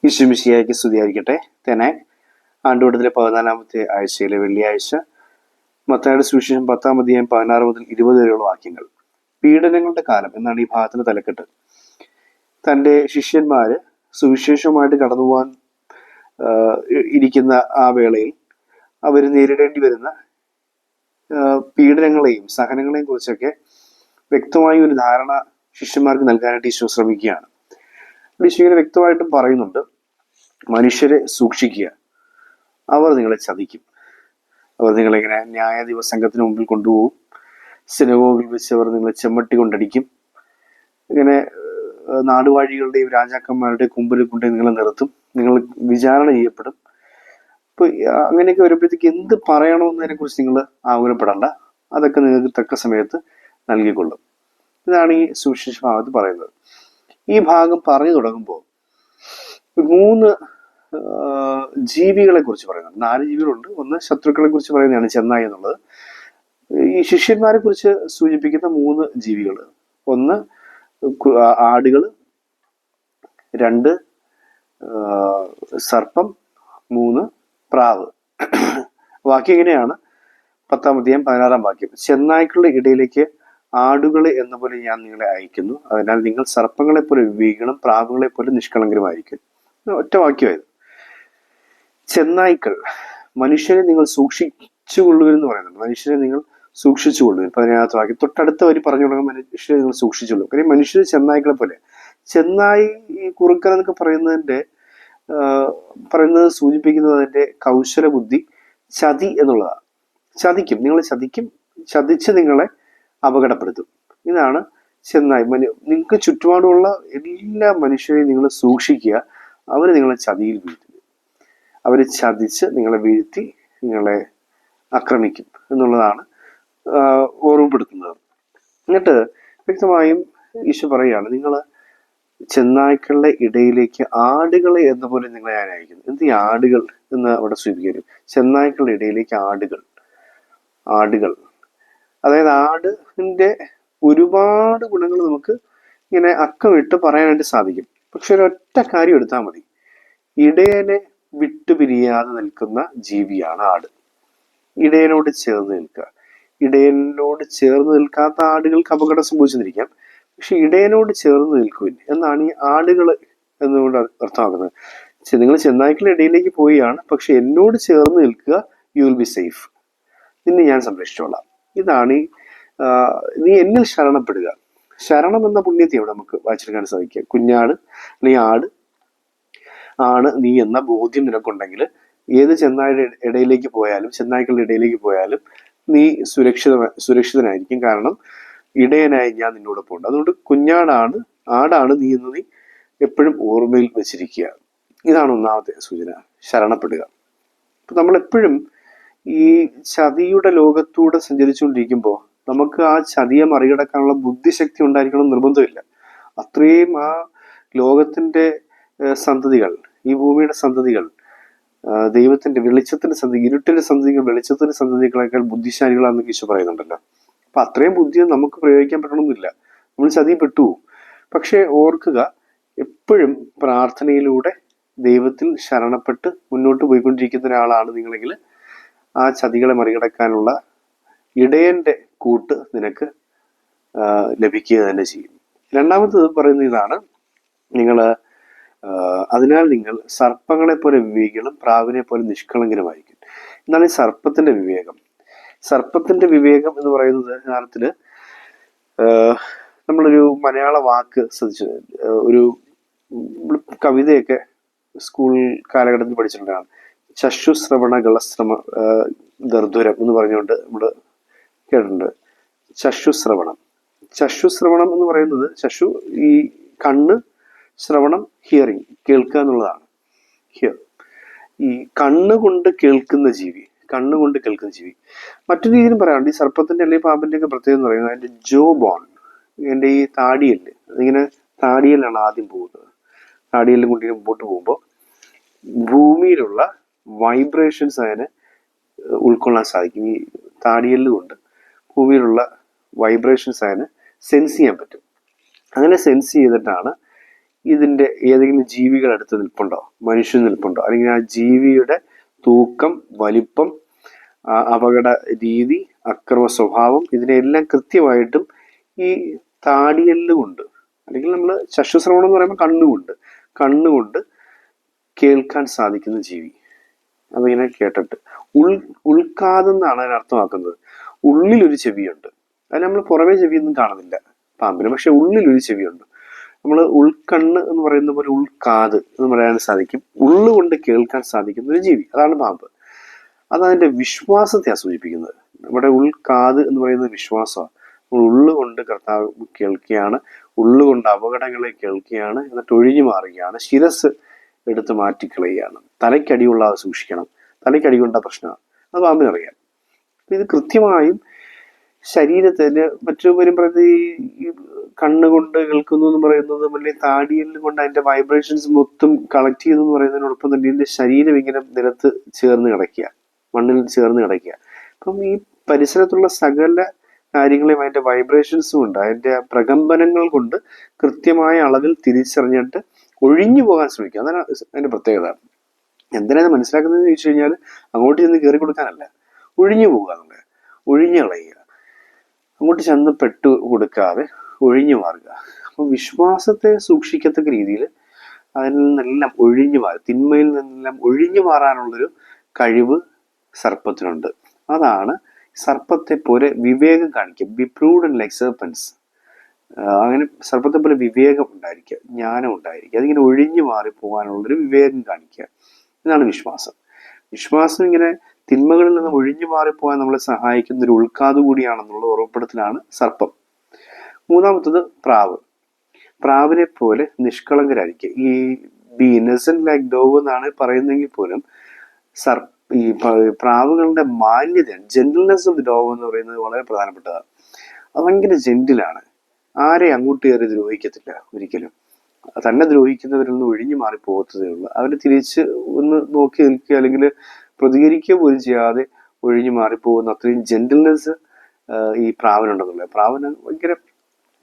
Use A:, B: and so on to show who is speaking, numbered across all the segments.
A: ഈശോമിശിഹായ്ക്ക് സ്തുതിയായിരിക്കട്ടെ. തെനാൻ ആണ്ടുവട്ടത്തിലെ 14-ാമത്തെ ആഴ്ചയിലെ വെള്ളിയാഴ്ച. മത്തായിയുടെ സുവിശേഷം 10-ാം അധ്യായം 16 മുതൽ 20 വരെയുള്ള വാക്യങ്ങൾ. പീഡനങ്ങളുടെ കാലം എന്നാണ് ഈ ഭാഗത്തിന് തലക്കെട്ട്. തൻ്റെ ശിഷ്യന്മാര് സുവിശേഷവുമായിട്ട് കടന്നു പോകാൻ ഇരിക്കുന്ന ആ വേളയിൽ അവർ നേരിടേണ്ടി വരുന്ന പീഡനങ്ങളെയും സഹനങ്ങളെയും കുറിച്ചൊക്കെ വ്യക്തമായ ഒരു ധാരണ ശിഷ്യന്മാർക്ക് നൽകാനായിട്ട് ഈശോ ശ്രമിക്കുകയാണ്. ഈശോ ഇങ്ങനെ വ്യക്തമായിട്ടും പറയുന്നുണ്ട്, മനുഷ്യരെ സൂക്ഷിക്കുക, അവർ നിങ്ങളെ ചതിക്കും, അവർ നിങ്ങളിങ്ങനെ ന്യായാധിപ സംഘത്തിന് മുമ്പിൽ കൊണ്ടുപോകും, സിനഗോഗിൽ വെച്ച് അവർ നിങ്ങളെ ചെമ്മട്ടി കൊണ്ടടിക്കും, ഇങ്ങനെ നാടുവാഴികളുടെയും രാജാക്കന്മാരുടെയും കുമ്പിൽ കൊണ്ട് നിങ്ങളെ നിർത്തും, നിങ്ങൾ വിചാരണ ചെയ്യപ്പെടും. ഇപ്പൊ അങ്ങനെയൊക്കെ വരുമ്പോഴത്തേക്ക് എന്ത് പറയണമെന്നതിനെ കുറിച്ച് നിങ്ങൾ ആകുലപ്പെടണ്ട, അതൊക്കെ നിങ്ങൾക്ക് തക്ക സമയത്ത് നൽകിക്കൊള്ളും. ഇതാണ് ഈ സുവിശേഷ ഭാഗത്ത് പറയുന്നത്. ഈ ഭാഗം പറഞ്ഞു തുടങ്ങുമ്പോൾ 3 ജീവികളെ കുറിച്ച് പറയുന്നുണ്ട്. 4 ജീവികളുണ്ട്. ഒന്ന് ശത്രുക്കളെ കുറിച്ച് പറയുന്നതാണ് ചെന്നായി എന്നുള്ളത്. ഈ ശിഷ്യന്മാരെ കുറിച്ച് സൂചിപ്പിക്കുന്ന 3 ജീവികൾ. ഒന്ന് ആടുകൾ, 2 സർപ്പം, 3 പ്രാവ്. വാക്യം ഇങ്ങനെയാണ്, 10-ാം അധ്യായം 16-ാം വാക്യം. ചെന്നായ്ക്കളുടെ ഇടയിലേക്ക് ആടുകളെ എന്ന പോലെ ഞാൻ നിങ്ങളെ അയക്കുന്നു, അതിനാൽ നിങ്ങൾ സർപ്പങ്ങളെ പോലെ വിവേകികളും പ്രാവുകളെ പോലെ നിഷ്കളങ്കരുമായിരിക്കും. ഒറ്റ വാക്യമായത്. ചെന്നായ്ക്കൾ, മനുഷ്യരെ നിങ്ങൾ സൂക്ഷിച്ചുകൊള്ളുവെന്ന് പറയുന്നുണ്ട്. മനുഷ്യരെ നിങ്ങൾ സൂക്ഷിച്ചുകൊള്ളുവൻ 17-ാമത്തെ വാക്യം. തൊട്ടടുത്ത വരി പറഞ്ഞു തുടങ്ങും, മനുഷ്യരെ നിങ്ങൾ സൂക്ഷിച്ചുകൊള്ളു. കാര്യം മനുഷ്യർ ചെന്നായ്ക്കളെ പോലെ. ചെന്നായി ഈ കുറുക്കൻ എന്നൊക്കെ പറയുന്നത് സൂചിപ്പിക്കുന്നത് അതിന്റെ കൗശല ബുദ്ധി, ചതി എന്നുള്ളതാണ്. ചതിക്കും, നിങ്ങളെ ചതിക്കും, ചതിച്ച് നിങ്ങളെ അപകടപ്പെടുത്തും. ഇതാണ് ചെന്നായി. നിങ്ങൾക്ക് ചുറ്റുപാടുമുള്ള എല്ലാ മനുഷ്യരെയും നിങ്ങൾ സൂക്ഷിക്കുക, അവർ നിങ്ങളെ ചതിയിൽ വീഴ്ത്തും, അവർ ചതിച്ച് നിങ്ങളെ വീഴ്ത്തി നിങ്ങളെ ആക്രമിക്കും എന്നുള്ളതാണ് ഓർമ്മപ്പെടുത്തുന്നത്. എന്നിട്ട് വ്യക്തമായും ഈശോ പറയുകയാണ്, നിങ്ങൾ ചെന്നായ്ക്കളുടെ ഇടയിലേക്ക് ആടുകളെ എന്ന പോലെ നിങ്ങളെ ഞാൻ അയക്കുന്നു. എന്ത് ഈ ആടുകൾ എന്ന് അവിടെ സൂചിപ്പിക്കും. ചെന്നായ്ക്കളുടെ ഇടയിലേക്ക് ആടുകൾ, അതായത് ആടിന്റെ ഒരുപാട് ഗുണങ്ങൾ നമുക്ക് ഇങ്ങനെ അക്കമിട്ട് പറയാനായിട്ട് സാധിക്കും. പക്ഷെ ഒരൊറ്റ കാര്യം എടുത്താൽ മതി, ഇടയനെ വിട്ടുപിരിയാതെ നിൽക്കുന്ന ജീവിയാണ് ആട്. ഇടയനോട് ചേർന്ന് നിൽക്കുക. ഇടയനോട് ചേർന്ന് നിൽക്കാത്ത ആടുകൾക്ക് അപകടം സംഭവിച്ചിരിക്കാം, പക്ഷെ ഇടയനോട് ചേർന്ന് നിൽക്കുവിൻ എന്നാണ് ഈ ആടുകൾ എന്നുകൊണ്ട് അർത്ഥമാക്കുന്നത്. നിങ്ങൾ ചെന്നായ്ക്കളുടെ ഇടയിലേക്ക് പോവുകയാണ്, പക്ഷെ എന്നോട് ചേർന്ന് നിൽക്കുക, യു വിൽ ബി സേഫ്, നിന്നെ ഞാൻ സംരക്ഷിച്ചോളാം. ഇതാണ് നീ എന്നിൽ ശരണപ്പെടുക. ശരണം എന്ന പുണ്യത്തെ അവിടെ നമുക്ക് വായിച്ചെടുക്കാൻ സാധിക്കുക. കുഞ്ഞാട് അല്ലെങ്കിൽ ആണ് നീ എന്ന ബോധ്യം നിനക്കുണ്ടെങ്കിൽ ഏത് ചെന്നായ്ക്കളുടെ ഇടയിലേക്ക് പോയാലും നീ സുരക്ഷിതനായിരിക്കും. കാരണം ഇടയനായി ഞാൻ നിന്നോടൊപ്പം ഉണ്ട്. അതുകൊണ്ട് ആടാണ് നീ എന്ന് നീ എപ്പോഴും ഓർമ്മയിൽ വെച്ചിരിക്കുക. ഇതാണ് 1ാമത്തെ സൂചന, ശരണപ്പെടുക. അപ്പൊ നമ്മളെപ്പോഴും ഈ ചതിയുടെ ലോകത്തൂടെ സഞ്ചരിച്ചുകൊണ്ടിരിക്കുമ്പോൾ നമുക്ക് ആ ചതിയെ മറികടക്കാനുള്ള ബുദ്ധിശക്തി ഉണ്ടായിരിക്കണം നിർബന്ധമില്ല. അത്രയും ആ ലോകത്തിന്റെ സന്തതികൾ, ഈ ഭൂമിയുടെ സന്തതികൾ, ദൈവത്തിന്റെ വെളിച്ചത്തിന്റെ സന്തതി, ഇരുട്ടിന്റെ സന്തതികൾ വെളിച്ചത്തിന്റെ സന്തതികളെക്കാൾ ബുദ്ധിശാലികളാണെന്ന് ഈശോ പറയുന്നുണ്ടല്ലോ. അപ്പൊ അത്രയും ബുദ്ധി നമുക്ക് പ്രയോഗിക്കാൻ പറ്റണമെന്നില്ല, നമ്മൾ ചതിപ്പെട്ടു. പക്ഷെ ഓർക്കുക, എപ്പോഴും പ്രാർത്ഥനയിലൂടെ ദൈവത്തിൽ ശരണപ്പെട്ട് മുന്നോട്ട് പോയിക്കൊണ്ടിരിക്കുന്ന ഒരാളാണ് നിങ്ങളെങ്കിൽ ആ ചതികളെ മറികടക്കാനുള്ള ഇടയന്റെ കൂട്ട് നിനക്ക് ലഭിക്കുക തന്നെ ചെയ്യും. 2ാമത്തത് പറയുന്ന ഇതാണ്, അതിനാൽ നിങ്ങൾ സർപ്പങ്ങളെ പോലെ വിവേകികളും പ്രാവിനെ പോലെ നിഷ്കളങ്കരുമായിരിക്കും. എന്നാണ് ഈ സർപ്പത്തിന്റെ വിവേകം. സർപ്പത്തിന്റെ വിവേകം എന്ന് പറയുന്നത് യഥാർത്ഥത്തില് നമ്മളൊരു മലയാള വാക്ക് ശ്രദ്ധിച്ചു, ഒരു കവിതയൊക്കെ സ്കൂൾ കാലഘട്ടത്തിൽ പഠിച്ചിട്ടുള്ളതാണ്. ചക്ഷുശ്രവണ ഗളശ്രമ ദർദുരം എന്ന് പറഞ്ഞുകൊണ്ട് നമ്മൾ കേട്ടിട്ടുണ്ട്. ചക്ഷുശ്രവണം എന്ന് പറയുന്നത്, ചക്ഷു ഈ കണ്ണ്, ശ്രവണം ഹിയറിങ്, കേൾക്കുക എന്നുള്ളതാണ്. ഈ കണ്ണുകൊണ്ട് കേൾക്കുന്ന ജീവി. മറ്റൊരു രീതിയിലും പറയാറുണ്ട്, ഈ സർപ്പത്തിന്റെ അല്ലെങ്കിൽ പാമ്പിന്റെ ഒക്കെ പ്രത്യേകത എന്ന് പറയുന്നത് അതിന്റെ ജോ ബോൺ, എൻ്റെ ഈ താടിയല്ല്, അതിങ്ങനെ താടിയല്ലാണ് ആദ്യം പോകുന്നത്. താടിയല്ല് കൊണ്ട് മുമ്പോട്ട് പോകുമ്പോൾ ഭൂമിയിലുള്ള വൈബ്രേഷൻസ് അതിനെ ഉൾക്കൊള്ളാൻ സാധിക്കും. ഈ താടിയല്ല് കൊണ്ട് ഭൂമിയിലുള്ള വൈബ്രേഷൻസ് അതിനെ സെൻസ് ചെയ്യാൻ പറ്റും. അങ്ങനെ സെൻസ് ചെയ്തിട്ടാണ് ഇതിന്റെ ഏതെങ്കിലും ജീവികൾ അടുത്ത് നിൽപ്പുണ്ടോ, മനുഷ്യൻ നിൽപ്പുണ്ടോ, അല്ലെങ്കിൽ ആ ജീവിയുടെ തൂക്കം, വലിപ്പം, അപകട രീതി, അക്രമ സ്വഭാവം, ഇതിനെല്ലാം കൃത്യമായിട്ടും ഈ താടിയെല്ല് കൊണ്ട്, അല്ലെങ്കിൽ നമ്മൾ ചക്ഷുശ്രവണം എന്ന് പറയുമ്പോൾ കണ്ണുകൊണ്ട് കേൾക്കാൻ സാധിക്കുന്ന ജീവി. അതിങ്ങനെ കേട്ടിട്ട് ഉൾക്കാതെന്നാണ് അതിന് അർത്ഥമാക്കുന്നത്. ഉള്ളിലൊരു ചെവിയുണ്ട്. അത് നമ്മൾ പുറമേ ചെവിയൊന്നും കാണുന്നില്ല പാമ്പിന്, പക്ഷെ ഉള്ളിലൊരു ചെവിയുണ്ട്. നമ്മൾ ഉൾക്കണ്ണ് എന്ന് പറയുന്ന പോലെ ഉൾക്കാത് എന്ന് പറയാൻ സാധിക്കും. ഉള്ളുകൊണ്ട് കേൾക്കാൻ സാധിക്കുന്ന ഒരു ജീവി, അതാണ് പാമ്പ്. അതതിന്റെ വിശ്വാസത്തെയാണ് സൂചിപ്പിക്കുന്നത്. നമ്മുടെ ഉൾക്കാത് എന്ന് പറയുന്നത് വിശ്വാസമാണ്. നമ്മൾ ഉള്ളുകൊണ്ട് കർത്താവ് കേൾക്കുകയാണ്, ഉള്ളുകൊണ്ട് അപകടങ്ങളെ കേൾക്കുകയാണ്, എന്നിട്ട് ഒഴിഞ്ഞു മാറുകയാണ്, ശിരസ് എടുത്ത് മാറ്റിക്കളയുകയാണ്. തലയ്ക്കടിയുള്ള സൂക്ഷിക്കണം, തലയ്ക്കടി കൊണ്ട പ്രശ്നമാണ്, അത് പാമ്പിനറിയാം. ഇത് കൃത്യമായും ശരീരത്തിന് മറ്റു വരുമ്പോഴത്തെ ഈ കണ്ണുകൊണ്ട് കേൾക്കുന്നു എന്ന് പറയുന്നത്, അല്ലെങ്കിൽ താടിയെല്ലും കൊണ്ട് അതിന്റെ വൈബ്രേഷൻസ് മൊത്തം കളക്ട് ചെയ്യുന്നു എന്ന് പറയുന്നതിനോടൊപ്പം തന്നെ ഇതിന്റെ ശരീരം ഇങ്ങനെ നിലത്ത് ചേർന്ന് കിടക്കുക, മണ്ണിൽ ചേർന്ന് കിടക്കുക. അപ്പം ഈ പരിസരത്തുള്ള സകല കാര്യങ്ങളെയും അതിന്റെ വൈബ്രേഷൻസും ഉണ്ട്, അതിന്റെ പ്രകമ്പനങ്ങൾ കൊണ്ട് കൃത്യമായ അളവിൽ തിരിച്ചറിഞ്ഞിട്ട് ഒഴിഞ്ഞു പോകാൻ ശ്രമിക്കുക. അതാണ് അതിന്റെ പ്രത്യേകത. എന്തിനാണ് മനസ്സിലാക്കുന്നതെന്ന് ചോദിച്ചു കഴിഞ്ഞാൽ അങ്ങോട്ട് ചെന്ന് കയറി കൊടുക്കാനല്ല, ഒഴിഞ്ഞു പോകുക എന്നുള്ളത്, ഒഴിഞ്ഞു കളയുക, അങ്ങോട്ട് ചെന്ന് പെട്ടു കൊടുക്കാതെ ഒഴിഞ്ഞു മാറുക. അപ്പം വിശ്വാസത്തെ സൂക്ഷിക്കത്തക്ക രീതിയിൽ അതിൽ നിന്നെല്ലാം ഒഴിഞ്ഞു മാറും, തിന്മയിൽ നിന്നെല്ലാം ഒഴിഞ്ഞു മാറാനുള്ളൊരു കഴിവ് സർപ്പത്തിനുണ്ട്. അതാണ് സർപ്പത്തെ പോലെ വിവേകം കാണിക്കുക. B prudent like serpents. അങ്ങനെ സർപ്പത്തെ പോലെ വിവേകം ഉണ്ടായിരിക്കുക, ജ്ഞാനം ഉണ്ടായിരിക്കുക, അതിങ്ങനെ ഒഴിഞ്ഞു മാറി പോകാനുള്ളൊരു വിവേകം കാണിക്കുക. ഇതാണ് വിശ്വാസം. വിശ്വാസം ഇങ്ങനെ തിന്മകളിൽ നിന്ന് ഒഴിഞ്ഞു മാറിപ്പോകാൻ നമ്മളെ സഹായിക്കുന്ന ഒരു ഉൾക്കാതു കൂടിയാണെന്നുള്ള ഓർമ്മപ്പെടുത്തലാണ് സർപ്പം. മൂന്നാമത്തത് പ്രാവ്. പ്രാവിനെ പോലെ നിഷ്കളങ്കരായിരിക്കുക. ഈ ബി ഇന്നസെന്റ് ലൈക്ക് ഡോവ് എന്നാണ് പറയുന്നതെങ്കിൽ പോലും ഈ പ്രാവുകളുടെ മാന്യത, ജെന്റിൽനെസ് ഓഫ് ദി ഡോവ് എന്ന് പറയുന്നത് വളരെ പ്രധാനപ്പെട്ടതാണ്. അത് ഭയങ്കര ജെന്റിലാണ്, ആരെ അങ്ങോട്ട് കയറി ദ്രോഹിക്കത്തില്ല ഒരിക്കലും. തന്നെ ദ്രോഹിക്കുന്നവരിൽ നിന്ന് ഒഴിഞ്ഞു മാറി പോകത്തതേ ഉള്ളൂ. അവര് തിരിച്ച് ഒന്ന് നോക്കി നിൽക്കുക അല്ലെങ്കിൽ പ്രതികരിക്കുക പോലും ചെയ്യാതെ ഒഴിഞ്ഞു മാറിപ്പോകുന്ന അത്രയും ജെന്റിൽനെസ് ഈ പ്രാവിനുണ്ടെന്നുള്ളത്. പ്രാവിന് ഭയങ്കര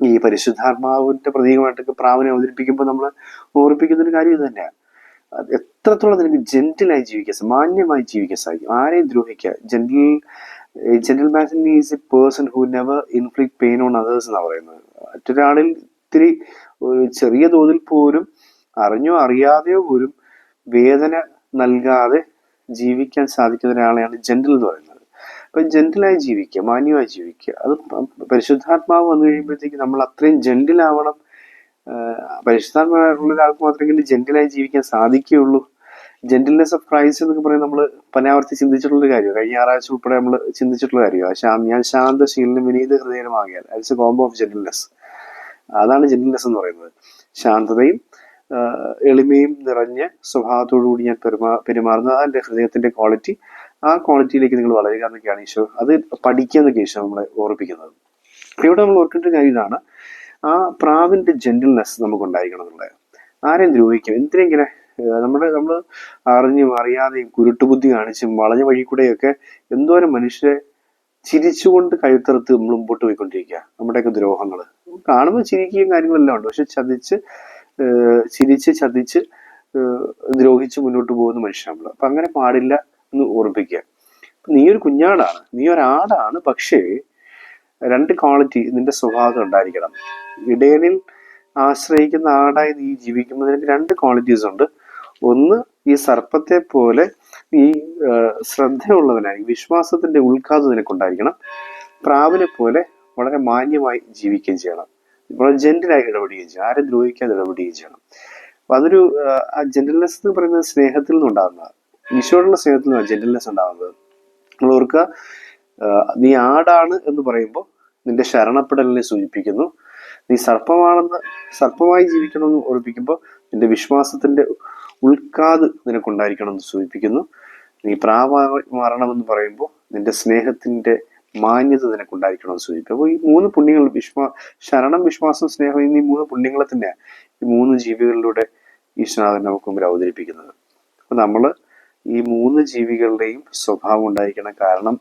A: ഈ പരിശുദ്ധാത്മാവിന്റെ പ്രതീകമായിട്ടൊക്കെ പ്രാവിനെ അവതരിപ്പിക്കുമ്പോൾ നമ്മൾ ഓർപ്പിക്കുന്ന ഒരു കാര്യം ഇത് തന്നെയാണ്. എത്രത്തോളം നിനക്ക് ജെന്റിലായി ജീവിക്കാൻ, മാന്യമായി ജീവിക്കാൻ സാധിക്കും, ആരെയും ദ്രോഹിക്കുക. Gentleman is a person who never inflict pain on others എന്നാണ് പറയുന്നത്. മറ്റൊരാളിൽ ഇത്തിരി ഒരു ചെറിയ തോതിൽ പോലും അറിഞ്ഞോ അറിയാതെയോ പോലും വേദന നൽകാതെ ജീവിക്കാൻ സാധിക്കുന്ന ഒരാളെയാണ് ജെന്റിൽ എന്ന് പറയുന്നത്. അപ്പൊ ജെന്റിലായി ജീവിക്കുക, മാന്യമായി ജീവിക്കുക. അത് പരിശുദ്ധാത്മാവ് വന്നു കഴിയുമ്പോഴത്തേക്ക് നമ്മൾ അത്രയും ജെന്റിലാവണം. പരിശുദ്ധാത്മാവുള്ള ഒരാൾക്ക് മാത്രമേ ജെന്റിലായി ജീവിക്കാൻ സാധിക്കുകയുള്ളൂ. ജെന്റിൽനെസ് ഓഫ് ക്രൈസ്റ്റ് എന്നൊക്കെ പറയുന്നത് നമ്മൾ പനാവർത്തി ചിന്തിച്ചിട്ടുള്ള കാര്യമാണ്. കഴിഞ്ഞ ഞായറാഴ്ച ഉൾപ്പെടെ നമ്മൾ ചിന്തിച്ചിട്ടുള്ള കാര്യമാണ്. ഞാൻ ശാന്തശീലനും വിനീത ഹൃദയനുമാകിയാൽ. It's a combo of gentleness. അതാണ് ജെന്റിൽനെസ് എന്ന് പറയുന്നത്. ശാന്തതയും എളിമയും നിറഞ്ഞ സ്വഭാവത്തോടു കൂടി ഞാൻ പെരുമാറുന്നത് എൻ്റെ ഹൃദയത്തിന്റെ ക്വാളിറ്റി. ആ ക്വാളിറ്റിയിലേക്ക് നിങ്ങൾ വളരുക എന്നൊക്കെയാണ് ഈശോ, അത് പഠിക്കുക എന്നൊക്കെ ഈശോ നമ്മളെ ഓർപ്പിക്കുന്നത്. ഇവിടെ നമ്മൾ ഓർക്കേണ്ട കാര്യം ഇതാണ്, ആ പ്രാവിന്റെ ജെന്റിൽനെസ് നമുക്ക് ഉണ്ടായിരിക്കണം എന്നുള്ളത്. ആരെയും ദ്രോഹിക്കും, എന്തിനെങ്ങനെ നമ്മൾ അറിഞ്ഞും അറിയാതെയും കുരുട്ടുബുദ്ധി കാണിച്ചും വളഞ്ഞ വഴി കൂടെയൊക്കെ എന്തോരം മനുഷ്യരെ ചിരിച്ചുകൊണ്ട് കഴുത്തറുത്ത് നമ്മൾ മുമ്പോട്ട് പോയിക്കൊണ്ടിരിക്കുക. നമ്മുടെയൊക്കെ ദ്രോഹങ്ങൾ കാണുമ്പോൾ ചിരിക്കുകയും കാര്യങ്ങളെല്ലാം ഉണ്ട്, പക്ഷെ ചിരിച്ച് ചതിച്ച് ദ്രോഹിച്ച് മുന്നോട്ട് പോകുന്ന മനുഷ്യർ നമ്മൾ. അപ്പൊ അങ്ങനെ പാടില്ല എന്ന് ഓർമ്മിപ്പിക്കുക. നീ ഒരു കുഞ്ഞാടാണ്, നീ ഒരാടാണ്, പക്ഷേ രണ്ട് ക്വാളിറ്റി നിന്റെ സ്വഭാവത്തിൽ ഉണ്ടായിരിക്കണം. ഇടയനിൽ ആശ്രയിക്കുന്ന ആടായി നീ ജീവിക്കുമ്പോൾ നിനക്ക് രണ്ട് ക്വാളിറ്റീസ് ഉണ്ട്. ഒന്ന്, ഈ സർപ്പത്തെ പോലെ നീ ശ്രദ്ധയുള്ളവനായി വിശ്വാസത്തിന്റെ ഉൾക്കാത് നിനക്കുണ്ടായിരിക്കണം. പ്രാവിനെ പോലെ വളരെ മാന്യമായി ജീവിക്കുകയും ചെയ്യണം, വളരെ ജെന്റിലായി ഇടപെടുകയും ചെയ്യണം, ആരെ ദ്രോഹിക്കാതെ ഇടപെടുകയും ചെയ്യണം. അപ്പൊ അതൊരു ആ ജെന്റിൽനെസ് എന്ന് പറയുന്നത് സ്നേഹത്തിൽ നിന്നുണ്ടാകുന്നതാണ്. ഈശോയോടുള്ള സ്നേഹത്തിൽ നിന്നാണ് ജെന്റിൽനെസ് ഉണ്ടാകുന്നത്. നമ്മൾ ഓർക്കുക, നീ ആടാണ് എന്ന് പറയുമ്പോൾ നിന്റെ ശരണപ്പെടലിനെ സൂചിപ്പിക്കുന്നു. നീ സർപ്പമായി ജീവിക്കണമെന്ന് ഓർപ്പിക്കുമ്പോൾ നിന്റെ വിശ്വാസത്തിന്റെ ഉൾക്കാത് നിനക്കുണ്ടായിരിക്കണം എന്ന് സൂചിപ്പിക്കുന്നു. നീ പ്രാവായി മാറണമെന്ന് പറയുമ്പോൾ നിന്റെ സ്നേഹത്തിന്റെ മാന്യത നിനക്കുണ്ടായിരിക്കണം എന്ന് സൂചിപ്പിക്കും. അപ്പോൾ ഈ മൂന്ന് പുണ്യങ്ങൾ, ശരണം, വിശ്വാസം, സ്നേഹം എന്നീ മൂന്ന് പുണ്യങ്ങളെ തന്നെയാണ് ഈ മൂന്ന് ജീവികളിലൂടെ ഈശ്വരനാഥൻ നമുക്ക് മുമ്പിൽ അവതരിപ്പിക്കുന്നത്. അപ്പൊ നമ്മള് ഈ മൂന്ന് ജീവികളുടെയും സ്വഭാവം ഉണ്ടായിരിക്കണം. കാരണം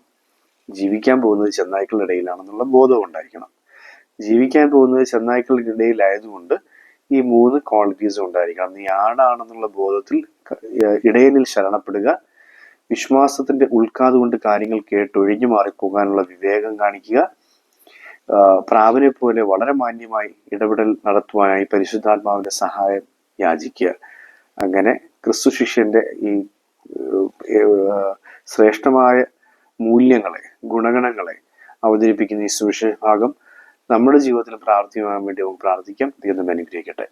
A: ജീവിക്കാൻ പോകുന്നത് ചെന്നായ്ക്കളുടെ ഇടയിലാണെന്നുള്ള ബോധം ഉണ്ടായിരിക്കണം. ജീവിക്കാൻ പോകുന്നത് ചെന്നായ്ക്കളുടെ ഇടയിലായതുകൊണ്ട് ഈ 3 ക്വാളിറ്റീസും ഉണ്ടായിരിക്കണം. നീ ആണാണെന്നുള്ള ബോധത്തിൽ ഇടയനിൽ ശരണപ്പെടുക, വിശ്വാസത്തിന്റെ ഉൾക്കാത് കൊണ്ട് കാര്യങ്ങൾ കേട്ടൊഴിഞ്ഞു മാറിപ്പോകാനുള്ള വിവേകം കാണിക്കുക, പ്രാവിനെ പോലെ വളരെ മാന്യമായി ഇടപെടൽ നടത്തുവാനായി പരിശുദ്ധാത്മാവിന്റെ സഹായം യാചിക്കുക. അങ്ങനെ ക്രിസ്തു ശിഷ്യന്റെ ഈ ശ്രേഷ്ഠമായ മൂല്യങ്ങളെ, ഗുണഗണങ്ങളെ അവതരിപ്പിക്കുന്ന ഈ സുവിശേഷ ഭാഗം നമ്മുടെ ജീവിതത്തിൽ പ്രാർത്ഥിക്കുവാൻ വേണ്ടി നമുക്ക് പ്രാർത്ഥിക്കാം. ദൈവം അനുഗ്രഹിക്കട്ടെ.